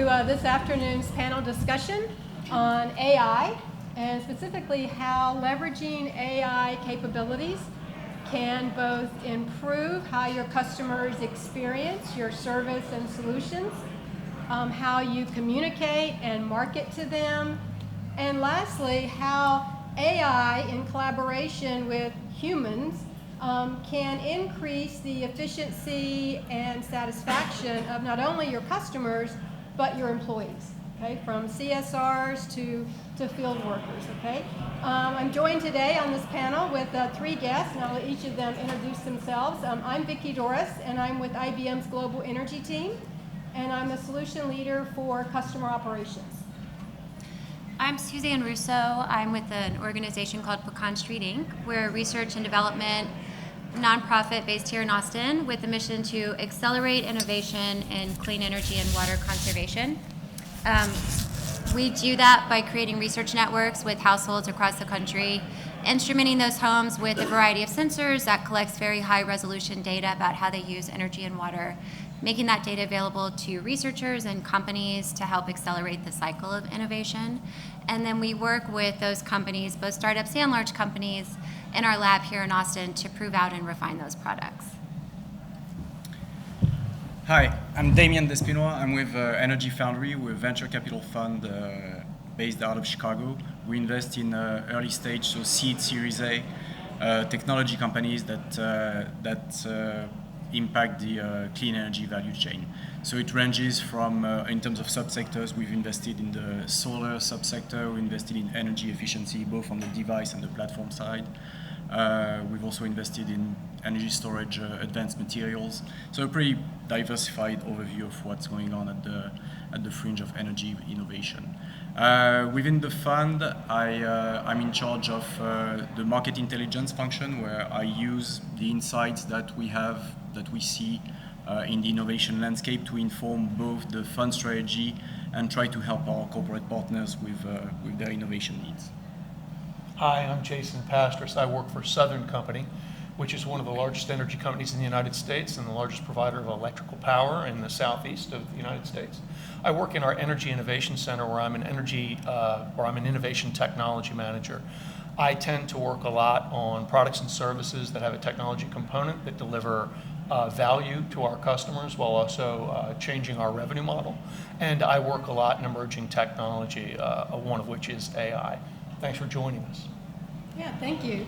to this afternoon's panel discussion on AI, and specifically how leveraging AI capabilities can both improve how your customers experience your service and solutions, how you communicate and market to them, and lastly, how AI in collaboration with humans can increase the efficiency and satisfaction of not only your customers, but your employees, okay, from CSRs to field workers, okay? I'm joined today on this panel with three guests, and I'll let each of them introduce themselves. I'm Vicki Doris, and I'm with IBM's Global Energy Team, and I'm the solution leader for customer operations. I'm Suzanne Russo. I'm with an organization called Pecan Street Inc. We're a research and development nonprofit based here in Austin with a mission to accelerate innovation in clean energy and water conservation. We do that by creating research networks with households across the country, instrumenting those homes with a variety of sensors that collects very high resolution data about how they use energy and water, making that data available to researchers and companies to help accelerate the cycle of innovation. And then we work with those companies, both startups and large companies, in our lab here in Austin to prove out and refine those products. Hi, I'm Damien Despinois. I'm with Energy Foundry. We're a venture capital fund based out of Chicago. We invest in early stage, so seed, Series A, technology companies that impact the clean energy value chain. So it ranges from, in terms of subsectors, we've invested in the solar subsector, we invested in energy efficiency, both on the device and the platform side. We've also invested in energy storage, advanced materials. So a pretty diversified overview of what's going on at the fringe of energy innovation. Within the fund, I'm in charge of the market intelligence function, where I use the insights that we see in the innovation landscape to inform both the fund strategy and try to help our corporate partners with their innovation needs. Hi, I'm Jason Pastris. I work for Southern Company, which is one of the largest energy companies in the United States and the largest provider of electrical power in the southeast of the United States. I work in our Energy Innovation Center, where I'm an innovation technology manager. I tend to work a lot on products and services that have a technology component that deliver value to our customers while also changing our revenue model. And I work a lot in emerging technology, one of which is AI. Thanks for joining us. Yeah, thank you.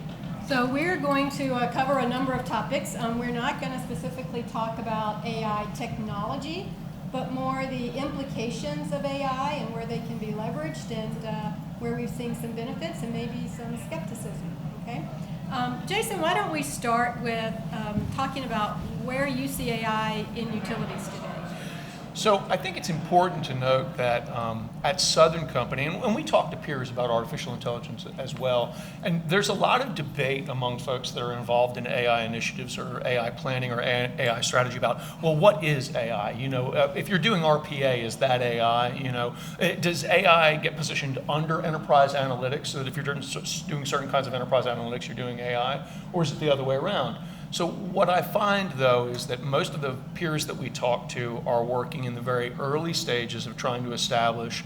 So we're going to cover a number of topics. We're not going to specifically talk about AI technology, but more the implications of AI and where they can be leveraged and where we've seen some benefits and maybe some skepticism, okay? Jason, why don't we start with talking about where you see AI in utilities today? So I think it's important to note that at Southern Company, and we talk to peers about artificial intelligence as well, and there's a lot of debate among folks that are involved in AI initiatives or AI planning or AI strategy about, well, what is AI? You know, if you're doing RPA, is that AI? You know, does AI get positioned under enterprise analytics so that if you're doing certain kinds of enterprise analytics, you're doing AI, or is it the other way around? So what I find, though, is that most of the peers that we talk to are working in the very early stages of trying to establish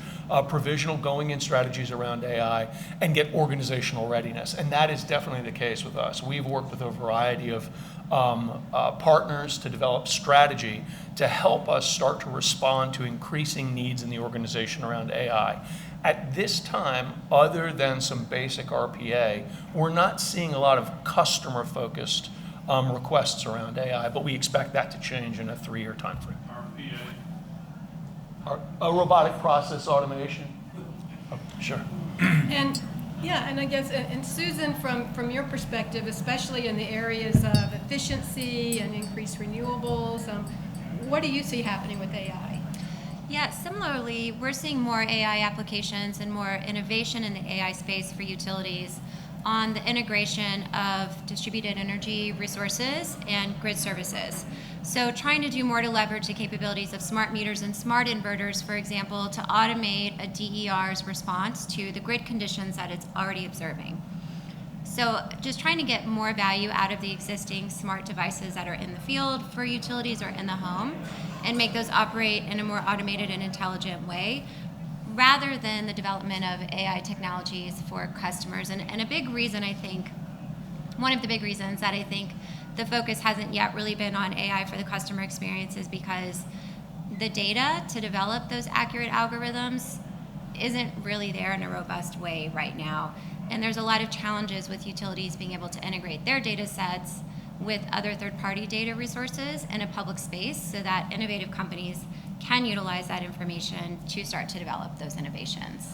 provisional going-in strategies around AI and get organizational readiness. And that is definitely the case with us. We've worked with a variety of partners to develop strategy to help us start to respond to increasing needs in the organization around AI. At this time, other than some basic RPA, we're not seeing a lot of customer-focused requests around AI, but we expect that to change in a 3-year time frame. RPA? Robotic process automation. Sure. And yeah, and I guess, and Susan, from your perspective, especially in the areas of efficiency and increased renewables, what do you see happening with AI? Yeah, similarly, we're seeing more AI applications and more innovation in the AI space for utilities on the integration of distributed energy resources and grid services. So trying to do more to leverage the capabilities of smart meters and smart inverters, for example, to automate a DER's response to the grid conditions that it's already observing. So just trying to get more value out of the existing smart devices that are in the field for utilities or in the home and make those operate in a more automated and intelligent way rather than the development of AI technologies for customers. And a big reason, I think, one of the big reasons that I think the focus hasn't yet really been on AI for the customer experience is because the data to develop those accurate algorithms isn't really there in a robust way right now. And there's a lot of challenges with utilities being able to integrate their data sets with other third-party data resources in a public space so that innovative companies can utilize that information to start to develop those innovations.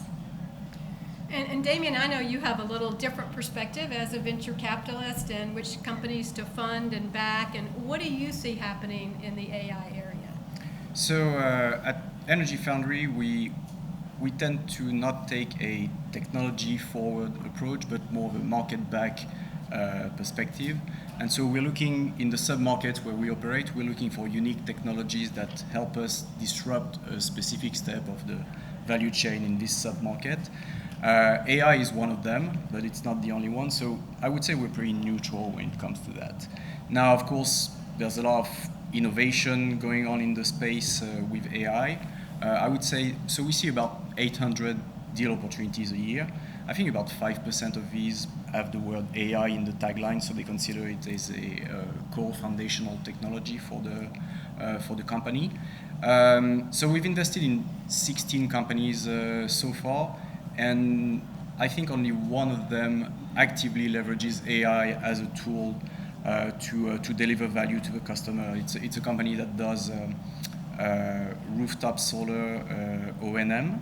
And Damien, I know you have a little different perspective as a venture capitalist and which companies to fund and back, and what do you see happening in the AI area? So at Energy Foundry, we tend to not take a technology-forward approach, but more of a market-back perspective. And so we're looking in the sub-markets where we operate, we're looking for unique technologies that help us disrupt a specific step of the value chain in this sub-market. AI is one of them, but it's not the only one. So I would say we're pretty neutral when it comes to that. Now, of course, there's a lot of innovation going on in the space with AI. I would say, so we see about 800 deal opportunities a year. I think about 5% of these have the word AI in the tagline, so they consider it as a core foundational technology for the company. So we've invested in 16 companies so far, and I think only one of them actively leverages AI as a tool to deliver value to the customer. It's a company that does rooftop solar O&M,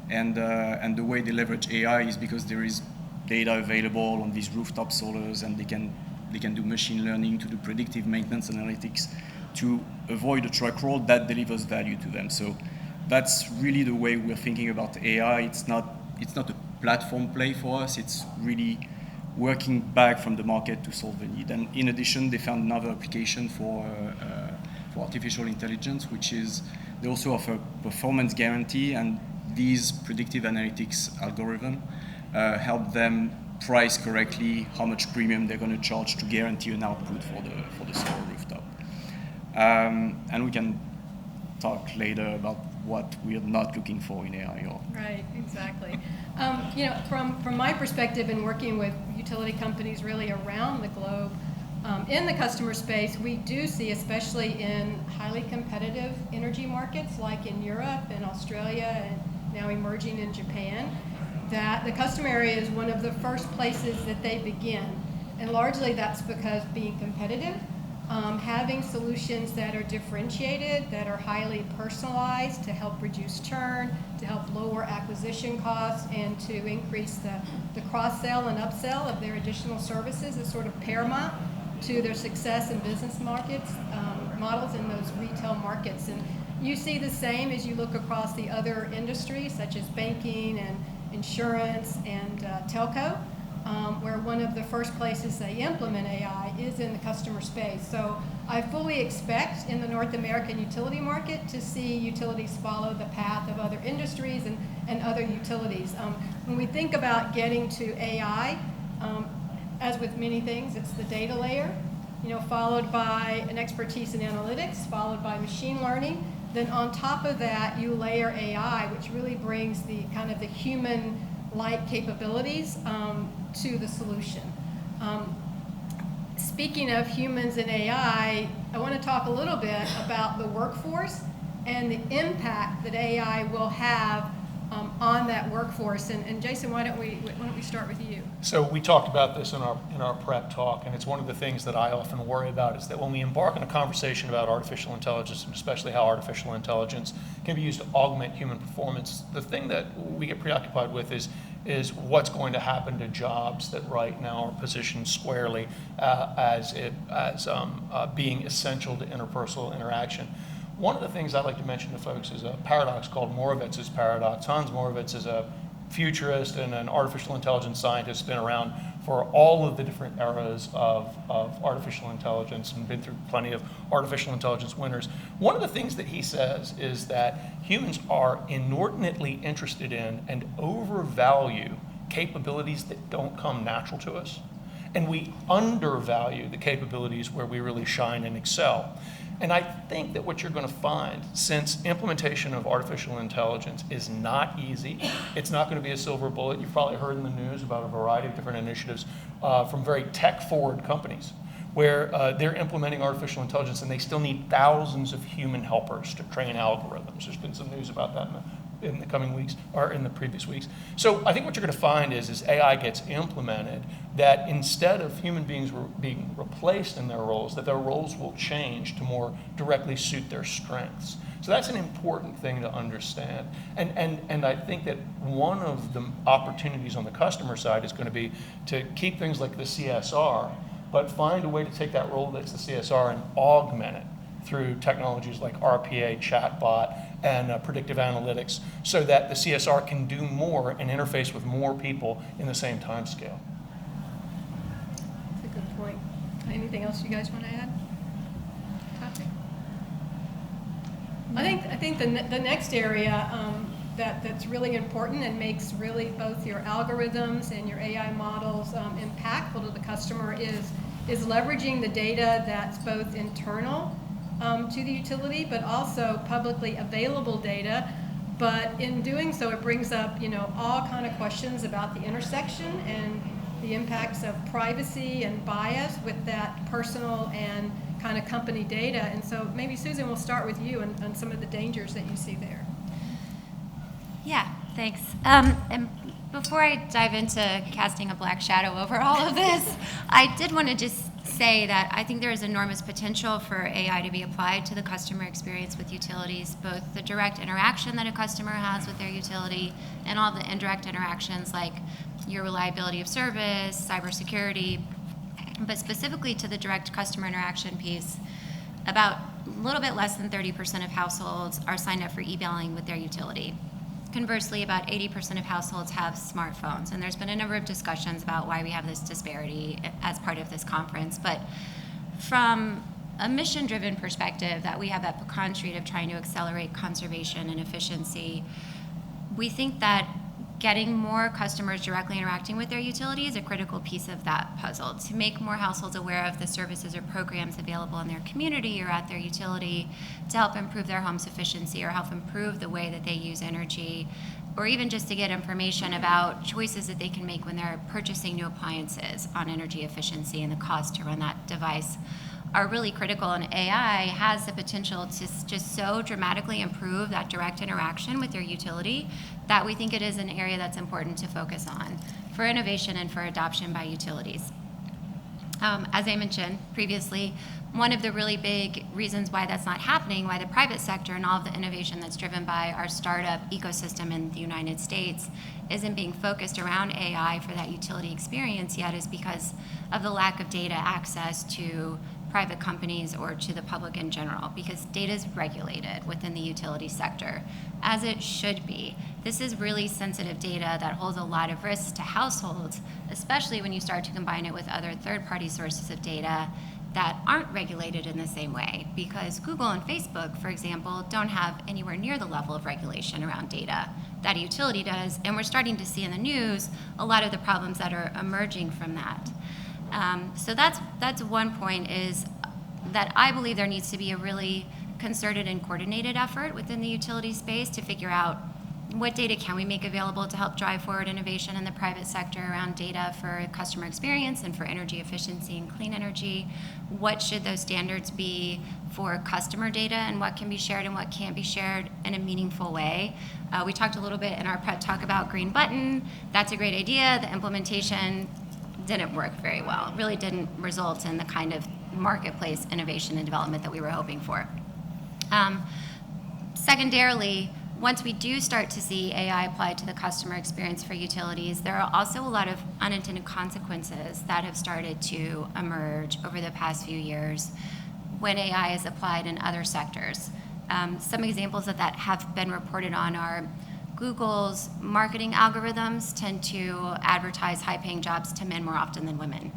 and the way they leverage AI is because there is data available on these rooftop solars, and they can do machine learning to do predictive maintenance analytics to avoid a truck roll that delivers value to them. So that's really the way we're thinking about AI. It's not a platform play for us. It's really working back from the market to solve a need. And in addition, they found another application for artificial intelligence, which is they also offer performance guarantee, and these predictive analytics algorithm help them price correctly how much premium they're going to charge to guarantee an output for the solar rooftop. And we can talk later about what we are not looking for in AI. Right, exactly. From my perspective in working with utility companies really around the globe, in the customer space, we do see, especially in highly competitive energy markets like in Europe and Australia and now emerging in Japan, that the customer area is one of the first places that they begin. And largely that's because being competitive, having solutions that are differentiated, that are highly personalized to help reduce churn, to help lower acquisition costs, and to increase the cross-sell and upsell of their additional services is sort of paramount to their success in business markets, models in those retail markets. And you see the same as you look across the other industries, such as banking and insurance and telco, where one of the first places they implement AI is in the customer space. So I fully expect in the North American utility market to see utilities follow the path of other industries and other utilities. When we think about getting to AI, as with many things, it's the data layer, followed by an expertise in analytics, followed by machine learning. Then on top of that, you layer AI, which really brings the kind of the human-like capabilities to the solution. Speaking of humans and AI, I want to talk a little bit about the workforce and the impact that AI will have on that workforce. And Jason, why don't we start with you? So we talked about this in our prep talk, and it's one of the things that I often worry about is that when we embark on a conversation about artificial intelligence, and especially how artificial intelligence can be used to augment human performance, the thing that we get preoccupied with is what's going to happen to jobs that right now are positioned squarely as being essential to interpersonal interaction. One of the things I'd like to mention to folks is a paradox called Morovitz's paradox. Hans Morovitz is a futurist and an artificial intelligence scientist, been around for all of the different eras of artificial intelligence and been through plenty of artificial intelligence winners. One of the things that he says is that humans are inordinately interested in and overvalue capabilities that don't come natural to us. and we undervalue the capabilities where we really shine and excel. And I think that what you're going to find, since implementation of artificial intelligence is not easy, it's not going to be a silver bullet. You've probably heard in the news about a variety of different initiatives from very tech-forward companies where they're implementing artificial intelligence and they still need thousands of human helpers to train algorithms. There's been some news about that in the coming weeks, or in the previous weeks. So I think what you're going to find is, as AI gets implemented, that instead of human beings being replaced in their roles, that their roles will change to more directly suit their strengths. So that's an important thing to understand. And I think that one of the opportunities on the customer side is going to be to keep things like the CSR, but find a way to take that role that's the CSR and augment it through technologies like RPA, chatbot, and predictive analytics, so that the CSR can do more and interface with more people in the same time scale. That's a good point. Anything else you guys want to add? Topic? I think the next area that's really important and makes really both your algorithms and your AI models impactful to the customer is leveraging the data that's both internal to the utility, but also publicly available data. But in doing so, it brings up, all kind of questions about the intersection and the impacts of privacy and bias with that personal and kind of company data. And so maybe, Susan, we'll start with you on some of the dangers that you see there. Yeah, thanks. And before I dive into casting a black shadow over all of this, I did want to just say that I think there is enormous potential for AI to be applied to the customer experience with utilities, both the direct interaction that a customer has with their utility and all the indirect interactions like your reliability of service, cybersecurity, but specifically to the direct customer interaction piece. About a little bit less than 30% of households are signed up for e-billing with their utility. Conversely, about 80% of households have smartphones, and there's been a number of discussions about why we have this disparity as part of this conference. But from a mission-driven perspective that we have at Pecan Street of trying to accelerate conservation and efficiency, we think that getting more customers directly interacting with their utility is a critical piece of that puzzle. To make more households aware of the services or programs available in their community or at their utility, to help improve their home's efficiency or help improve the way that they use energy, or even just to get information about choices that they can make when they're purchasing new appliances on energy efficiency and the cost to run that device, are really critical. And AI has the potential to just so dramatically improve that direct interaction with your utility that we think it is an area that's important to focus on for innovation and for adoption by utilities. As I mentioned previously, one of the really big reasons why that's not happening, why the private sector and all of the innovation that's driven by our startup ecosystem in the United States isn't being focused around AI for that utility experience yet, is because of the lack of data access to private companies or to the public in general, because data is regulated within the utility sector, as it should be. This is really sensitive data that holds a lot of risks to households, especially when you start to combine it with other third-party sources of data that aren't regulated in the same way, because Google and Facebook, for example, don't have anywhere near the level of regulation around data that a utility does, and we're starting to see in the news a lot of the problems that are emerging from that. So that's one point, is that I believe there needs to be a really concerted and coordinated effort within the utility space to figure out what data can we make available to help drive forward innovation in the private sector around data for customer experience and for energy efficiency and clean energy. What should those standards be for customer data, and what can be shared and what can't be shared in a meaningful way? We talked a little bit in our prep talk about Green Button. That's a great idea. The implementation didn't work very well. It really didn't result in the kind of marketplace innovation and development that we were hoping for. Secondarily, once we do start to see AI applied to the customer experience for utilities, there are also a lot of unintended consequences that have started to emerge over the past few years when AI is applied in other sectors. Some examples of that have been reported on are Google's marketing algorithms tend to advertise high-paying jobs to men more often than women.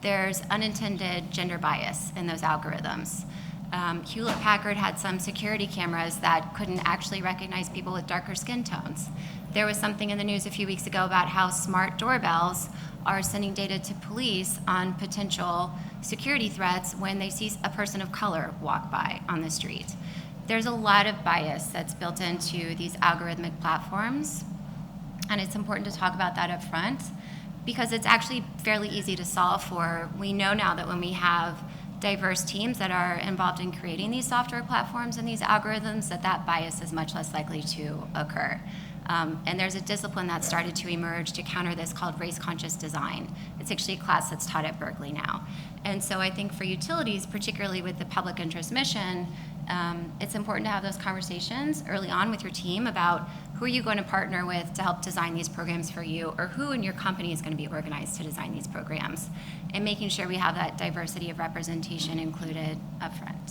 There's unintended gender bias in those algorithms. Hewlett-Packard had some security cameras that couldn't actually recognize people with darker skin tones. There was something in the news a few weeks ago about how smart doorbells are sending data to police on potential security threats when they see a person of color walk by on the street. There's a lot of bias that's built into these algorithmic platforms, and it's important to talk about that up front because it's actually fairly easy to solve for. We know now that when we have diverse teams that are involved in creating these software platforms and these algorithms, that bias is much less likely to occur. And there's a discipline that started to emerge to counter this called race-conscious design. It's actually a class that's taught at Berkeley now. And so I think for utilities, particularly with the public interest mission, it's important to have those conversations early on with your team about who are you going to partner with to help design these programs for you, or who in your company is going to be organized to design these programs, and making sure we have that diversity of representation included up front,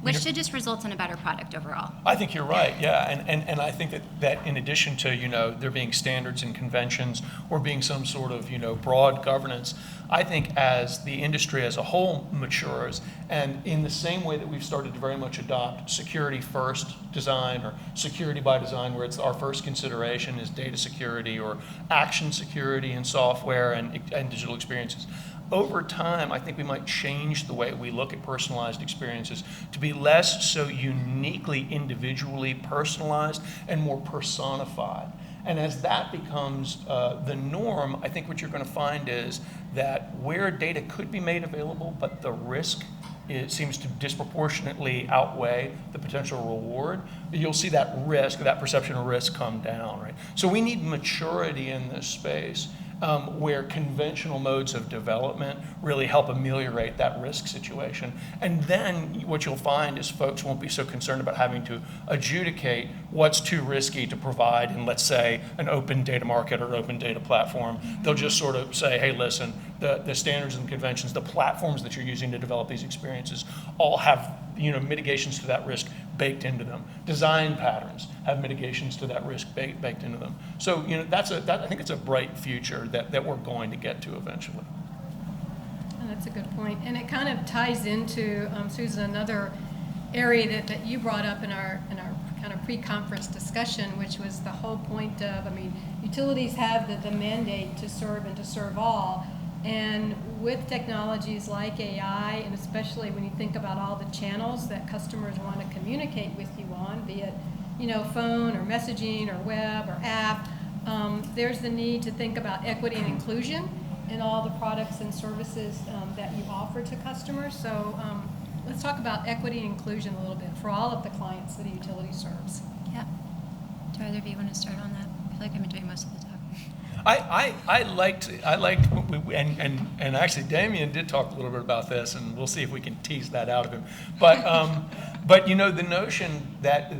which should just result in a better product overall. I think you're right, yeah, and I think that in addition to, there being standards and conventions or being some sort of, broad governance, I think as the industry as a whole matures, and in the same way that we've started to very much adopt security first design or security by design, where it's our first consideration is data security or action security in software and digital experiences. Over time, I think we might change the way we look at personalized experiences to be less so uniquely, individually personalized and more personified. And as that becomes the norm, I think what you're going to find is that where data could be made available, but the risk seems to disproportionately outweigh the potential reward, you'll see that risk, that perception of risk come down, right? So we need maturity in this space. Where conventional modes of development really help ameliorate that risk situation. And then what you'll find is folks won't be so concerned about having to adjudicate what's too risky to provide in, let's say, an open data market or open data platform. They'll just sort of say, hey, listen, the standards and conventions, the platforms that you're using to develop these experiences all have mitigations to that risk baked into them. Design patterns have mitigations to that risk baked into them. So I think it's a bright future that we're going to get to eventually. And that's a good point. And it kind of ties into, Susan, another area that you brought up in our kind of pre-conference discussion, which was the whole point of, utilities have the mandate to serve and to serve all. And with technologies like AI, and especially when you think about all the channels that customers want to communicate with you on, be it phone or messaging or web or app, there's the need to think about equity and inclusion in all the products and services that you offer to customers. So let's talk about equity and inclusion a little bit for all of the clients that a utility serves. Yeah. Do either of you want to start on that? I feel like I've been doing most of the talking. I liked, and actually Damien did talk a little bit about this, and we'll see if we can tease that out of him. But the notion that,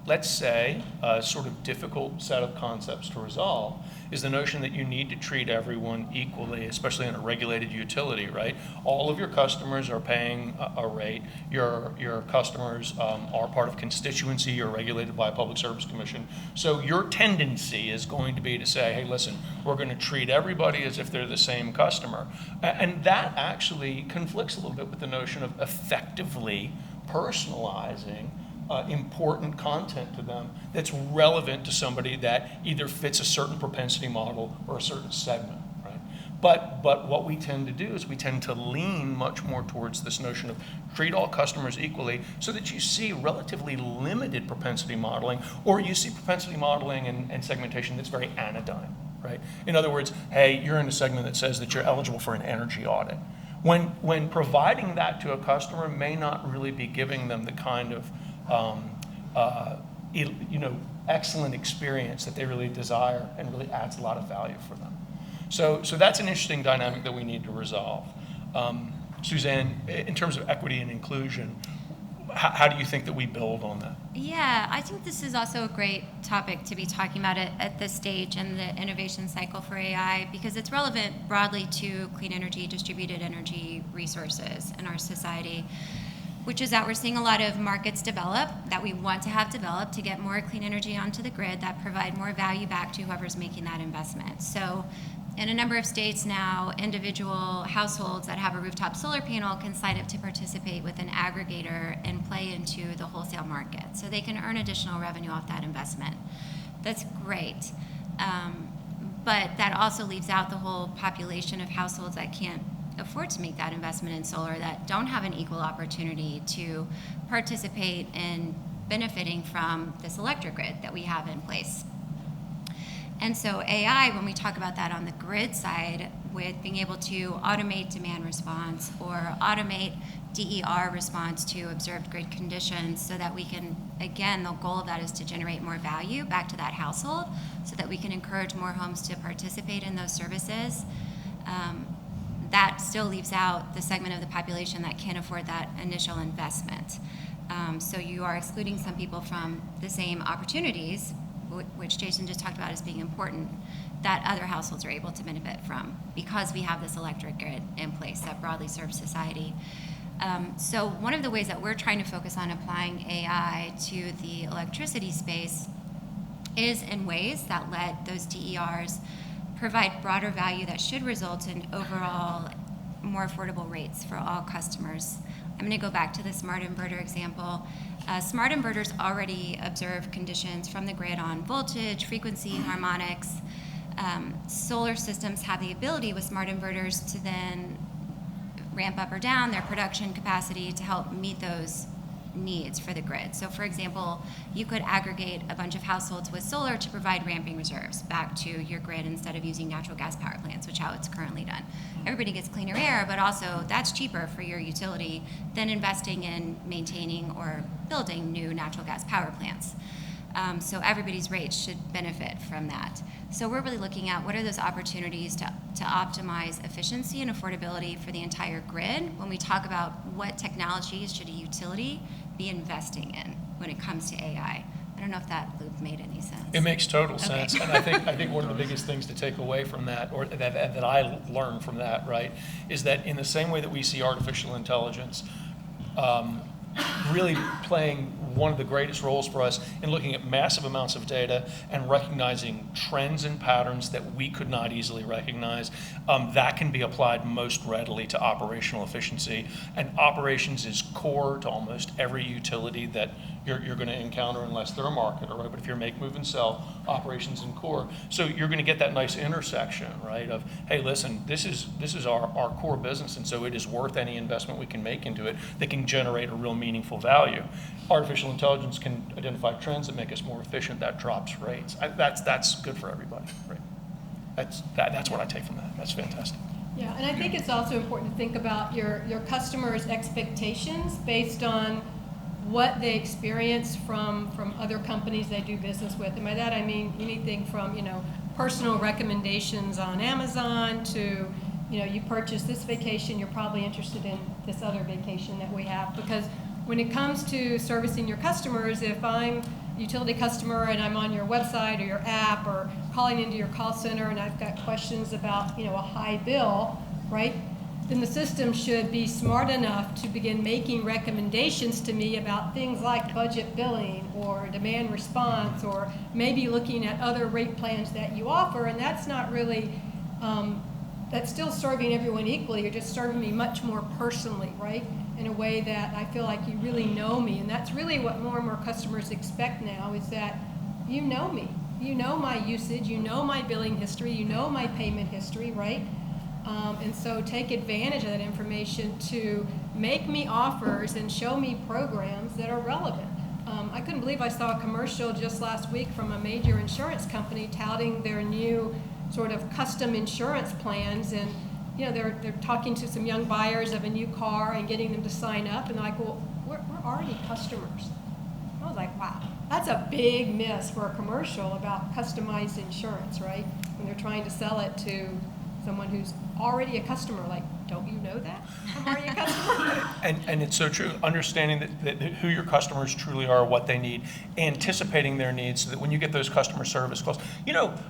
let's say, a sort of difficult set of concepts to resolve is the notion that you need to treat everyone equally, especially in a regulated utility, right? All of your customers are paying a rate. Your customers are part of constituency. You're regulated by a public service commission. So your tendency is going to be to say, hey, listen, we're going to treat everybody as if they're the same customer. And that actually conflicts a little bit with the notion of effectively personalizing important content to them that's relevant to somebody that either fits a certain propensity model or a certain segment, right? But what we tend to do is we tend to lean much more towards this notion of treat all customers equally so that you see relatively limited propensity modeling, or you see propensity modeling and segmentation that's very anodyne, right? In other words, hey, you're in a segment that says that you're eligible for an energy audit. When providing that to a customer may not really be giving them the kind of excellent experience that they really desire and really adds a lot of value for them. So that's an interesting dynamic that we need to resolve. Suzanne, in terms of equity and inclusion, how do you think that we build on that? Yeah, I think this is also a great topic to be talking about at this stage in the innovation cycle for AI, because it's relevant broadly to clean energy, distributed energy resources in our society, which is that we're seeing a lot of markets develop that we want to have developed to get more clean energy onto the grid that provide more value back to whoever's making that investment. So in a number of states now, individual households that have a rooftop solar panel can sign up to participate with an aggregator and play into the wholesale market. So they can earn additional revenue off that investment. That's great. But that also leaves out the whole population of households that can't afford to make that investment in solar, that don't have an equal opportunity to participate in benefiting from this electric grid that we have in place. And so AI, when we talk about that on the grid side, with being able to automate demand response or automate DER response to observed grid conditions, so that we can, again, the goal of that is to generate more value back to that household so that we can encourage more homes to participate in those services. That still leaves out the segment of the population that can't afford that initial investment. So you are excluding some people from the same opportunities, which Jason just talked about as being important, that other households are able to benefit from because we have this electric grid in place that broadly serves society. So one of the ways that we're trying to focus on applying AI to the electricity space is in ways that let those DERs provide broader value that should result in overall more affordable rates for all customers. I'm going to go back to the smart inverter example. Smart inverters already observe conditions from the grid on voltage, frequency, harmonics. Solar systems have the ability with smart inverters to then ramp up or down their production capacity to help meet those needs for the grid. So for example, you could aggregate a bunch of households with solar to provide ramping reserves back to your grid instead of using natural gas power plants, which is how it's currently done. Everybody gets cleaner air, but also that's cheaper for your utility than investing in maintaining or building new natural gas power plants. So everybody's rates should benefit from that. So we're really looking at what are those opportunities to optimize efficiency and affordability for the entire grid when we talk about what technologies should a utility be investing in when it comes to AI. I don't know if that loop made any sense. It makes total Okay. sense, and I think one of the biggest things to take away from that, or that I learned from that, right, is that in the same way that we see artificial intelligence really playing one of the greatest roles for us in looking at massive amounts of data and recognizing trends and patterns that we could not easily recognize, that can be applied most readily to operational efficiency. And operations is core to almost every utility that you're going to encounter unless they're a marketer, right? But if you're make, move, and sell, operations and core. So you're going to get that nice intersection, right, of, hey, listen, this is our core business, and so it is worth any investment we can make into it that can generate a real meaningful value. Artificial intelligence can identify trends that make us more efficient. That drops rates. That's good for everybody, right? That's what I take from that. That's fantastic. Yeah, and I think it's also important to think about your customers' expectations based on what they experience from other companies they do business with. And by that I mean anything from, personal recommendations on Amazon to, you purchase this vacation, you're probably interested in this other vacation that we have. Because when it comes to servicing your customers, if I'm a utility customer and I'm on your website or your app or calling into your call center and I've got questions about, a high bill, right? Then the system should be smart enough to begin making recommendations to me about things like budget billing or demand response or maybe looking at other rate plans that you offer. And that's not really, that's still serving everyone equally. You're just serving me much more personally, right? In a way that I feel like you really know me. And that's really what more and more customers expect now, is that you know me. You know my usage, you know my billing history, you know my payment history, right? And so take advantage of that information to make me offers and show me programs that are relevant. I couldn't believe I saw a commercial just last week from a major insurance company touting their new sort of custom insurance plans, and they're talking to some young buyers of a new car and getting them to sign up, and they're like, well, we're already customers. I was like, wow, that's a big miss for a commercial about customized insurance, right? When they're trying to sell it to someone who's already a customer. Like, don't you know that? I'm already a customer. And it's so true, understanding that who your customers truly are, what they need, anticipating their needs so that when you get those customer service calls,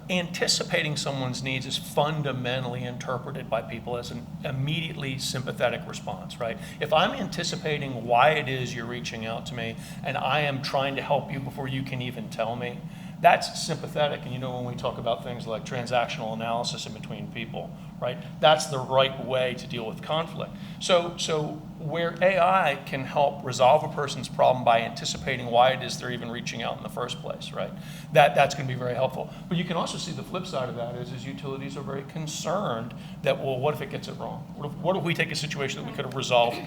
anticipating someone's needs is fundamentally interpreted by people as an immediately sympathetic response, right? If I'm anticipating why it is you're reaching out to me and I am trying to help you before you can even tell me, that's sympathetic. And when we talk about things like transactional analysis in between people, right? That's the right way to deal with conflict. So where AI can help resolve a person's problem by anticipating why it is they're even reaching out in the first place, right? That's going to be very helpful. But you can also see the flip side of that is utilities are very concerned that, well, what if it gets it wrong? What if we take a situation that we could have resolved,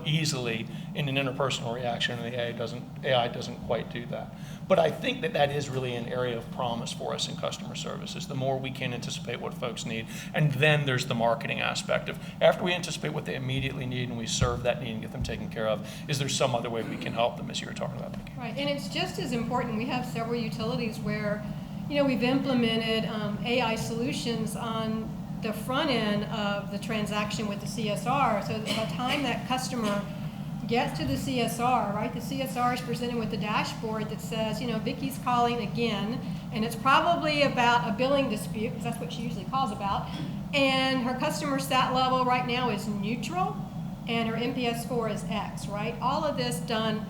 easily in an interpersonal reaction, and the AI doesn't quite do that. But I think that is really an area of promise for us in customer services. The more we can anticipate what folks need, and then there's the marketing aspect of after we anticipate what they immediately need and we serve that need and get them taken care of, is there some other way we can help them, as you were talking about, Vicki? Right, and it's just as important. We have several utilities where, we've implemented AI solutions on the front end of the transaction with the CSR. So by the time that customer gets to the CSR, right, the CSR is presented with a dashboard that says, Vicki's calling again, and it's probably about a billing dispute, because that's what she usually calls about, and her customer sat level right now is neutral, and her NPS score is X, right? All of this done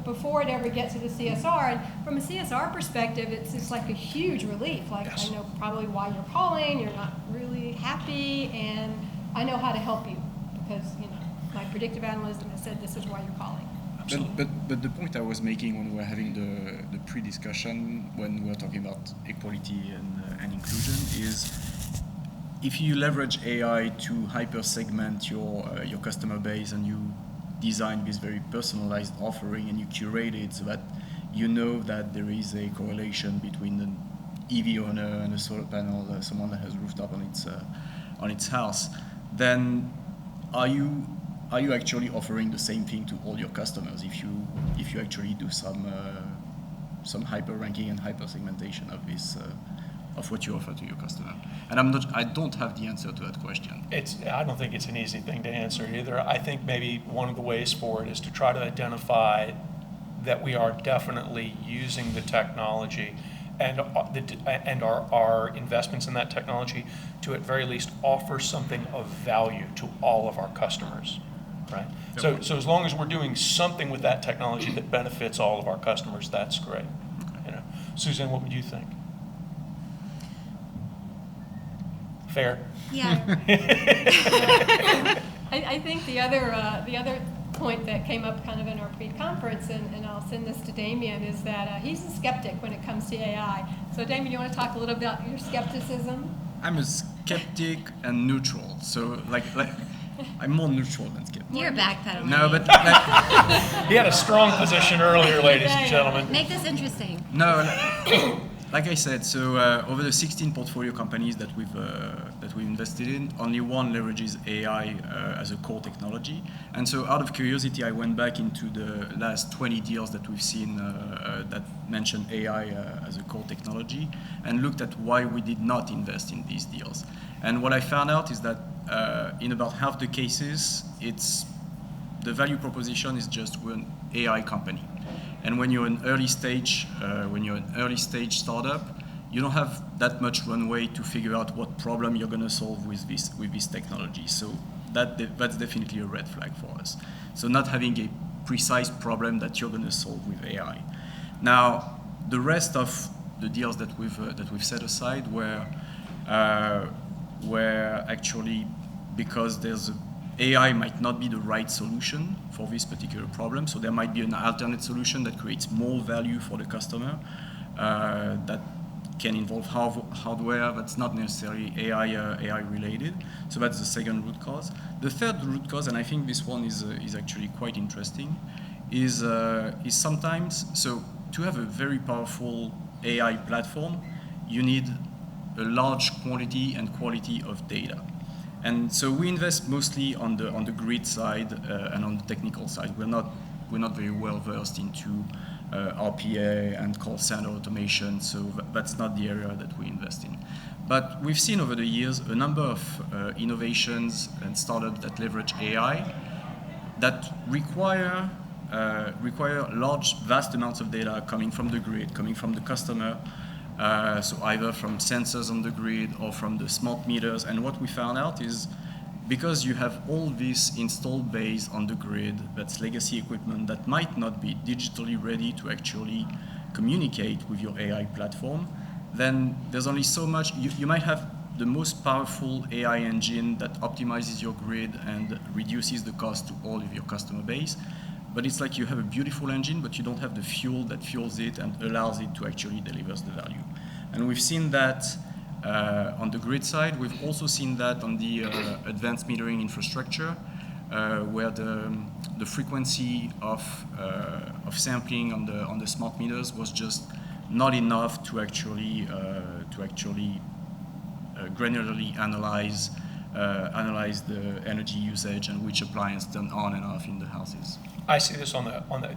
before it ever gets to the CSR. And from a CSR perspective, it's like a huge relief. Like, Yes. I know probably why you're calling, you're not really happy, and I know how to help you because, my predictive analytics has said this is why you're calling. But the point I was making when we were having the pre-discussion, when we were talking about equality and inclusion, is if you leverage AI to hyper-segment your customer base and you design this very personalized offering and you curate it so that you know that there is a correlation between an EV owner and a solar panel, someone that has rooftop on its house, then are you actually offering the same thing to all your customers if you actually do some hyper ranking and hyper segmentation of this of what you offer to your customer? And I don't have the answer to that question. I don't think it's an easy thing to answer either. I think maybe one of the ways for it is to try to identify that we are definitely using the technology and our investments in that technology to at very least offer something of value to all of our customers, right? Yep. So as long as we're doing something with that technology that benefits all of our customers, that's great. Suzanne, what would you think? Fair? Yeah. I think the other point that came up kind of in our pre-conference, and I'll send this to Damien, is that he's a skeptic when it comes to AI. So Damien, you want to talk a little about your skepticism? I'm a skeptic and neutral. So like I'm more neutral than skeptic. You're backpedaling. No, but He had a strong position earlier, ladies and gentlemen. Make this interesting. no, like I said, so over the 16 portfolio companies that we've invested in, only one leverages AI as a core technology. And so out of curiosity, I went back into the last 20 deals that we've seen that mention AI as a core technology and looked at why we did not invest in these deals. And what I found out is that in about half the cases, the value proposition is just we're an AI company. And when you're an early stage startup, you don't have that much runway to figure out what problem you're going to solve with this technology. So that's definitely a red flag for us. So not having a precise problem that you're going to solve with AI. Now, the rest of the deals that we've set aside were actually because AI might not be the right solution for this particular problem, so there might be an alternate solution that creates more value for the customer that can involve hardware that's not necessarily AI related. So that's the second root cause. The third root cause, and I think this one is actually quite interesting, is sometimes, so to have a very powerful AI platform, you need a large quantity and quality of data. And so we invest mostly on the grid side and on the technical side. We're not very well versed into RPA and call center automation, so that's not the area that we invest in. But we've seen over the years a number of innovations and startups that leverage AI that require vast amounts of data coming from the grid, coming from the customer. So either from sensors on the grid or from the smart meters. And what we found out is because you have all this installed base on the grid, that's legacy equipment that might not be digitally ready to actually communicate with your AI platform, then there's only so much. You might have the most powerful AI engine that optimizes your grid and reduces the cost to all of your customer base. But it's like you have a beautiful engine, but you don't have the fuel that fuels it and allows it to actually deliver the value. And we've seen that on the grid side. We've also seen that on the advanced metering infrastructure, where the frequency of sampling on the smart meters was just not enough to actually granularly analyze the energy usage and which appliance turn on and off in the houses. I see this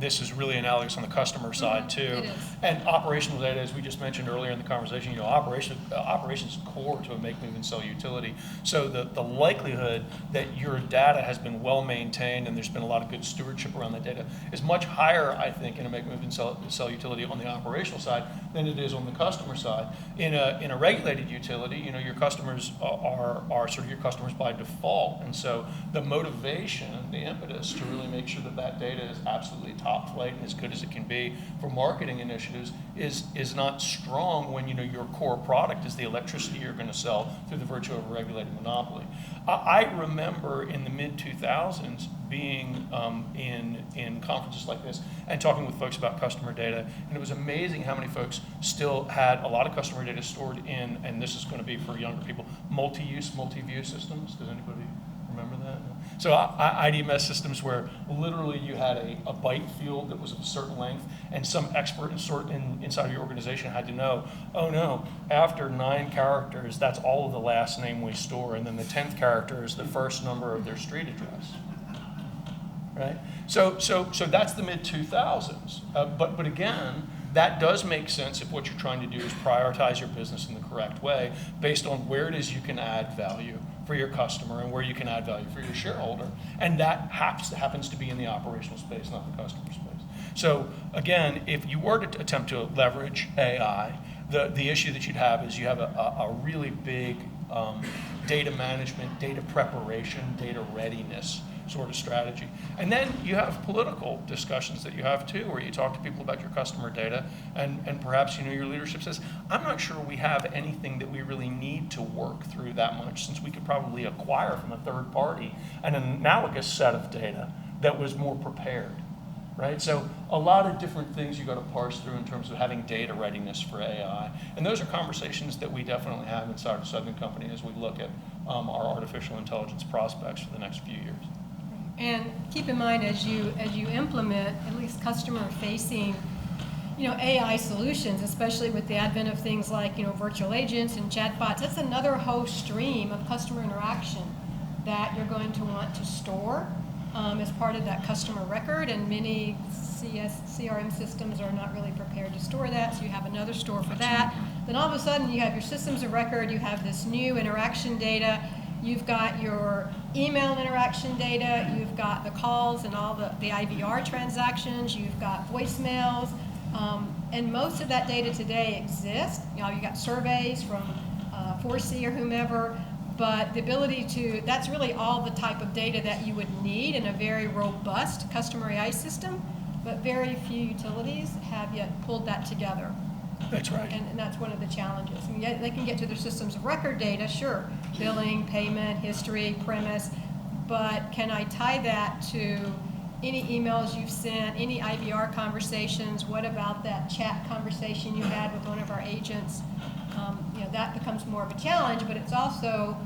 this is really analogous on the customer side too. It is. And operational data, as we just mentioned earlier in the conversation, operations is core to a make, move, and sell utility. So the likelihood that your data has been well maintained and there's been a lot of good stewardship around that data is much higher, I think, in a make, move, and sell utility on the operational side than it is on the customer side. In a regulated utility, your customers are sort of your customers by default, and so the motivation, the impetus to really make sure that data is absolutely top flight and as good as it can be for marketing initiatives is not strong when your core product is the electricity you're going to sell through the virtue of a regulated monopoly. I remember in the mid-2000s being in conferences like this and talking with folks about customer data, and it was amazing how many folks still had a lot of customer data stored in, and this is going to be for younger people, multi-use, multi-view systems. Does anybody remember that? So IDMS systems where literally you had a byte field that was of a certain length, and some expert inside of your organization had to know, oh no, after 9 characters, that's all of the last name we store, and then the 10th character is the first number of their street address. Right? So that's the mid-2000s. But again, that does make sense if what you're trying to do is prioritize your business in the correct way based on where it is you can add value for your customer and where you can add value for your shareholder. And that happens to be in the operational space, not the customer space. So again, if you were to attempt to leverage AI, the issue that you'd have is you have a really big data management, data preparation, data readiness sort of strategy. And then you have political discussions that you have too, where you talk to people about your customer data, and perhaps your leadership says, I'm not sure we have anything that we really need to work through that much, since we could probably acquire from a third party an analogous set of data that was more prepared. Right? So a lot of different things you got to parse through in terms of having data readiness for AI. And those are conversations that we definitely have inside of Southern Company as we look at our artificial intelligence prospects for the next few years. And keep in mind, as you implement at least customer-facing, AI solutions, especially with the advent of things like virtual agents and chatbots, that's another whole stream of customer interaction that you're going to want to store as part of that customer record. And many CRM systems are not really prepared to store that, so you have another store for that. Then all of a sudden, you have your systems of record. You have this new interaction data. You've got your email interaction data, you've got the calls and all the IVR transactions, you've got voicemails, and most of that data today exists. You've got surveys from 4C or whomever, but the ability that's really all the type of data that you would need in a very robust customer AI system, but very few utilities have yet pulled that together. That's right. And that's one of the challenges. I mean, they can get to their systems of record data, sure, billing, payment, history, premise, but can I tie that to any emails you've sent, any IVR conversations? What about that chat conversation you had with one of our agents? That becomes more of a challenge, but it's also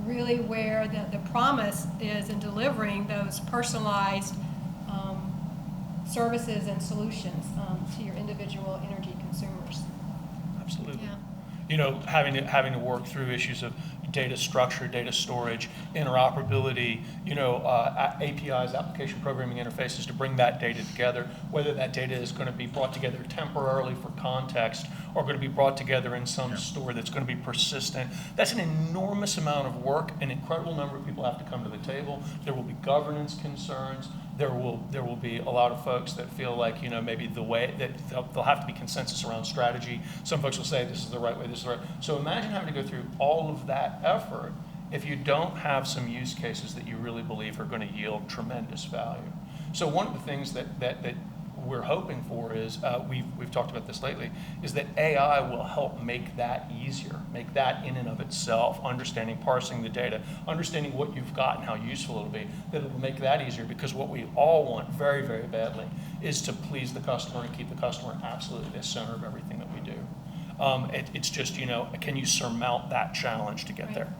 really where the promise is in delivering those personalized services and solutions to your individual energy consumers. Absolutely. Yeah. Having to work through issues of data structure, data storage, interoperability, APIs, application programming interfaces, to bring that data together, whether that data is going to be brought together temporarily for context or going to be brought together in some store that's going to be persistent. That's an enormous amount of work. An incredible number of people have to come to the table. There will be governance concerns. There will be a lot of folks that feel like, maybe the way that there'll have to be consensus around strategy. Some folks will say this is the right way, this is the right. So imagine having to go through all of that effort if you don't have some use cases that you really believe are going to yield tremendous value. So one of the things that we're hoping for is, we've talked about this lately, is that AI will help make that easier, make that in and of itself, understanding, parsing the data, understanding what you've got and how useful it'll be, that it'll make that easier, because what we all want very, very badly is to please the customer and keep the customer absolutely the center of everything that we do. It's just, can you surmount that challenge to get Right. there?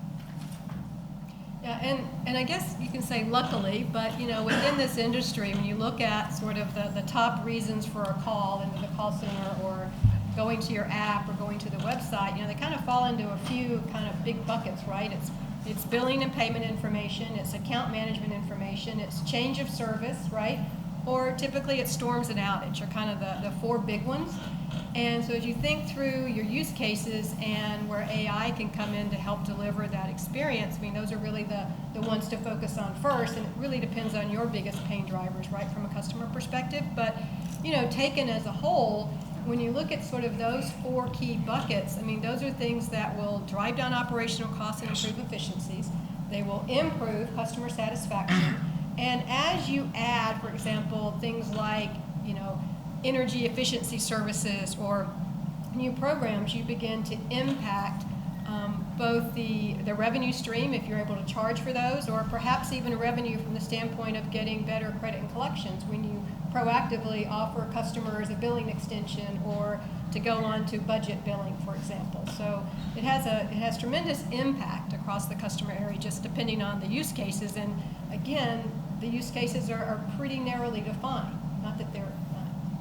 Yeah, and I guess you can say luckily, but within this industry, when you look at sort of the top reasons for a call into the call center or going to your app or going to the website, they kind of fall into a few kind of big buckets, right? It's billing and payment information, it's account management information, it's change of service, right? Or typically it's storms and outage are kind of the four big ones. And so as you think through your use cases and where AI can come in to help deliver that experience, I mean, those are really the ones to focus on first, and it really depends on your biggest pain drivers, right, from a customer perspective. But, taken as a whole, when you look at sort of those four key buckets, I mean, those are things that will drive down operational costs and improve efficiencies. They will improve customer satisfaction. And as you add, for example, things like, energy efficiency services or new programs, you begin to impact both the revenue stream, if you're able to charge for those, or perhaps even revenue from the standpoint of getting better credit and collections when you proactively offer customers a billing extension or to go on to budget billing, for example. So it has tremendous impact across the customer area, just depending on the use cases. And again, the use cases are pretty narrowly defined. Not that they're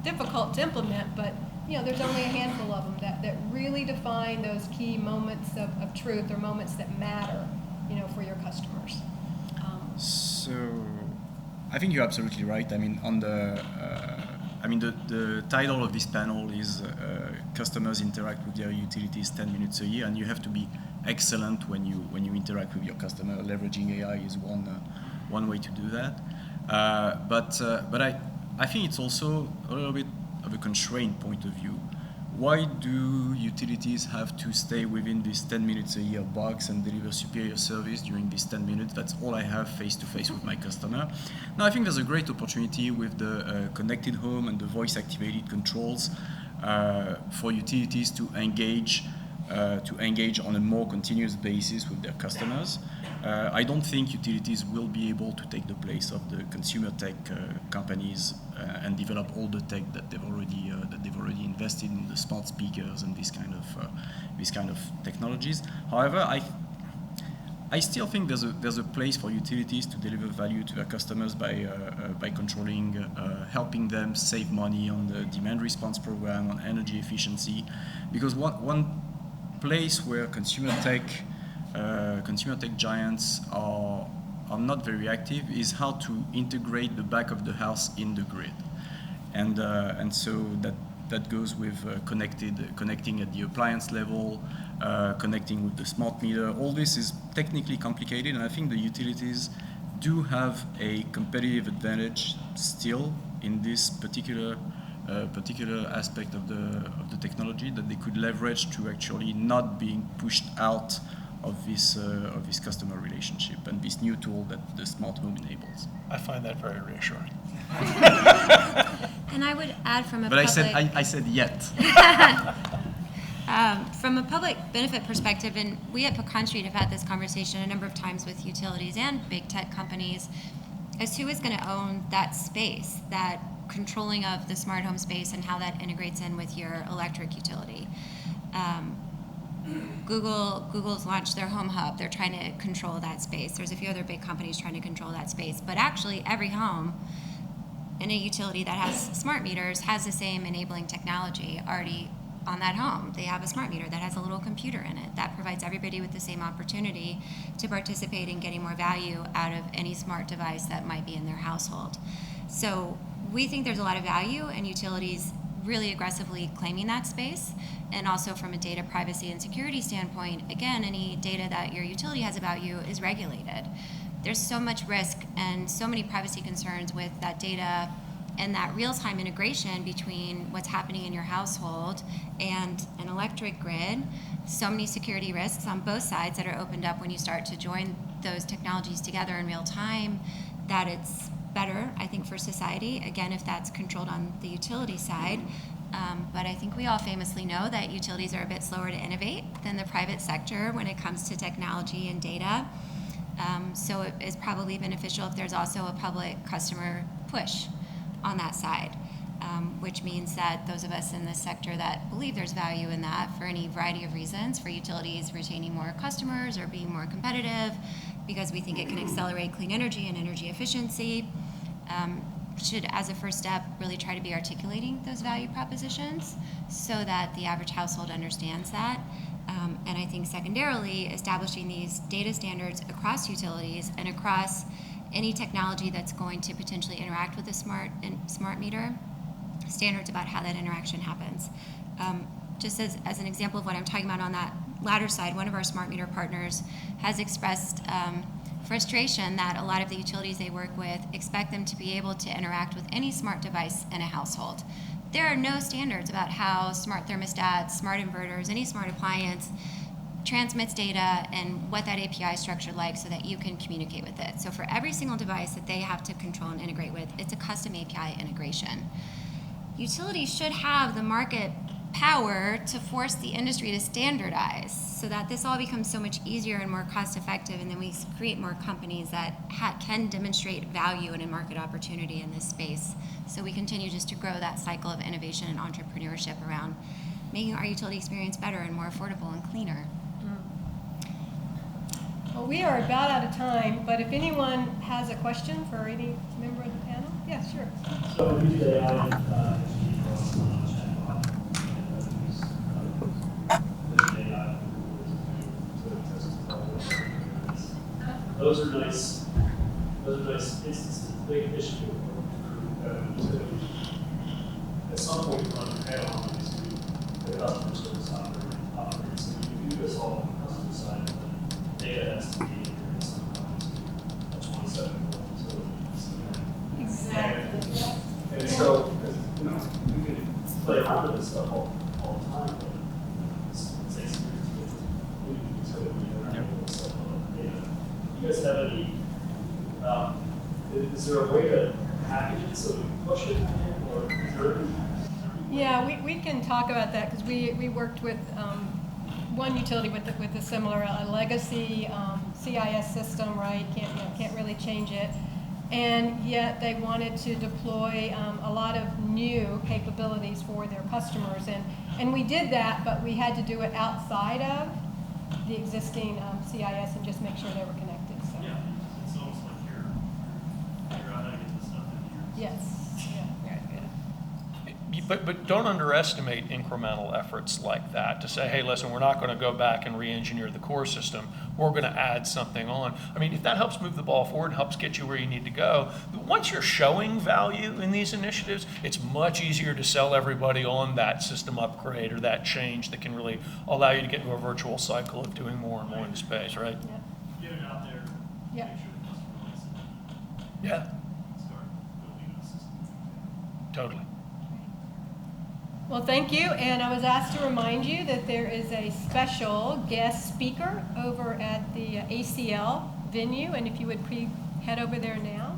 difficult to implement, but there's only a handful of them that really define those key moments of truth or moments that matter, for your customers. So, I think you're absolutely right. I mean, on the title of this panel is customers interact with their utilities 10 minutes a year, and you have to be excellent when you interact with your customer. Leveraging AI is one way to do that. But I think it's also a little bit of a constraint point of view. Why do utilities have to stay within this 10 minutes a year box and deliver superior service during these 10 minutes? That's all I have face to face with my customer. Now, I think there's a great opportunity with the connected home and the voice activated controls for utilities to engage on a more continuous basis with their customers. I don't think utilities will be able to take the place of the consumer tech companies and develop all the tech that they've already invested in, the smart speakers and these kind of technologies. However, I still think there's a place for utilities to deliver value to their customers by controlling, helping them save money on the demand response program, on energy efficiency, because one place where consumer tech giants are not very active is how to integrate the back of the house in the grid, and so that goes with connecting at the appliance level, connecting with the smart meter. All this is technically complicated, and I think the utilities do have a competitive advantage still in this particular aspect of the technology that they could leverage to actually not being pushed out of this customer relationship and this new tool that the smart home enables. I find that very reassuring. And I would add from a But public... I said yet. From a public benefit perspective, and we at Pecan Street have had this conversation a number of times with utilities and big tech companies, as who is going to own that space, that controlling of the smart home space and how that integrates in with your electric utility. Google's launched their Home Hub. They're trying to control that space. There's a few other big companies trying to control that space. But actually, every home in a utility that has smart meters has the same enabling technology already on that home. They have a smart meter that has a little computer in it that provides everybody with the same opportunity to participate in getting more value out of any smart device that might be in their household. So we think there's a lot of value in utilities really aggressively claiming that space. And also from a data privacy and security standpoint, again, any data that your utility has about you is regulated. There's so much risk and so many privacy concerns with that data and that real-time integration between what's happening in your household and an electric grid. So many security risks on both sides that are opened up when you start to join those technologies together in real time, that it's better, I think, for society, again, if that's controlled on the utility side. But I think we all famously know that utilities are a bit slower to innovate than the private sector when it comes to technology and data. So it is probably beneficial if there's also a public customer push on that side, which means that those of us in this sector that believe there's value in that for any variety of reasons, for utilities retaining more customers or being more competitive, because we think it can accelerate clean energy and energy efficiency, should, as a first step, really try to be articulating those value propositions so that the average household understands that. And I think secondarily, establishing these data standards across utilities and across any technology that's going to potentially interact with a smart meter, standards about how that interaction happens. Just as an example of what I'm talking about on that latter side, one of our smart meter partners has expressed frustration that a lot of the utilities they work with expect them to be able to interact with any smart device in a household. There are no standards about how smart thermostats, smart inverters, any smart appliance transmits data and what that API is structured like so that you can communicate with it. So for every single device that they have to control and integrate with, it's a custom API integration. Utilities should have the market power to force the industry to standardize so that this all becomes so much easier and more cost effective, and then we create more companies that can demonstrate value and a market opportunity in this space. So we continue just to grow that cycle of innovation and entrepreneurship around making our utility experience better and more affordable and cleaner. Well, we are about out of time, but if anyone has a question for any member of the panel, yeah, sure. So usually I those are nice instances. The big issue at some point you run a panel on these the customer service operators. So you do this all on the customer side, but the data has to be in some companies a 27-year-old utility. Exactly. And so, you know, we can play around with this stuff all the time, but it takes years to get stuff data. Do you guys have any, is there a way to package it so we can push it, or is there any? Yeah, we can talk about that because we worked with one utility with a similar legacy CIS system, right? Can't really change it, and yet they wanted to deploy a lot of new capabilities for their customers, and we did that, but we had to do it outside of the existing CIS and just make sure they were connected. So. Yeah, it's almost like you're figure out how to get this stuff in here. Yes. But don't underestimate incremental efforts like that to say, hey, listen, we're not going to go back and re-engineer the core system. We're going to add something on. I mean, if that helps move the ball forward and helps get you where you need to go, once you're showing value in these initiatives, it's much easier to sell everybody on that system upgrade or that change that can really allow you to get into a virtual cycle of doing more and more in the space, right? Get it out there, Yeah. make sure the customer likes it, Yeah, start building a system. totally. Well, thank you, and I was asked to remind you that there is a special guest speaker over at the ACL venue, and if you would head over there now.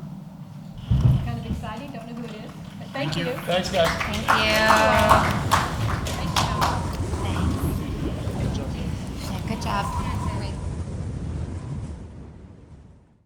Kind of exciting, don't know who it is, but thank you. Thanks, guys. Thank you.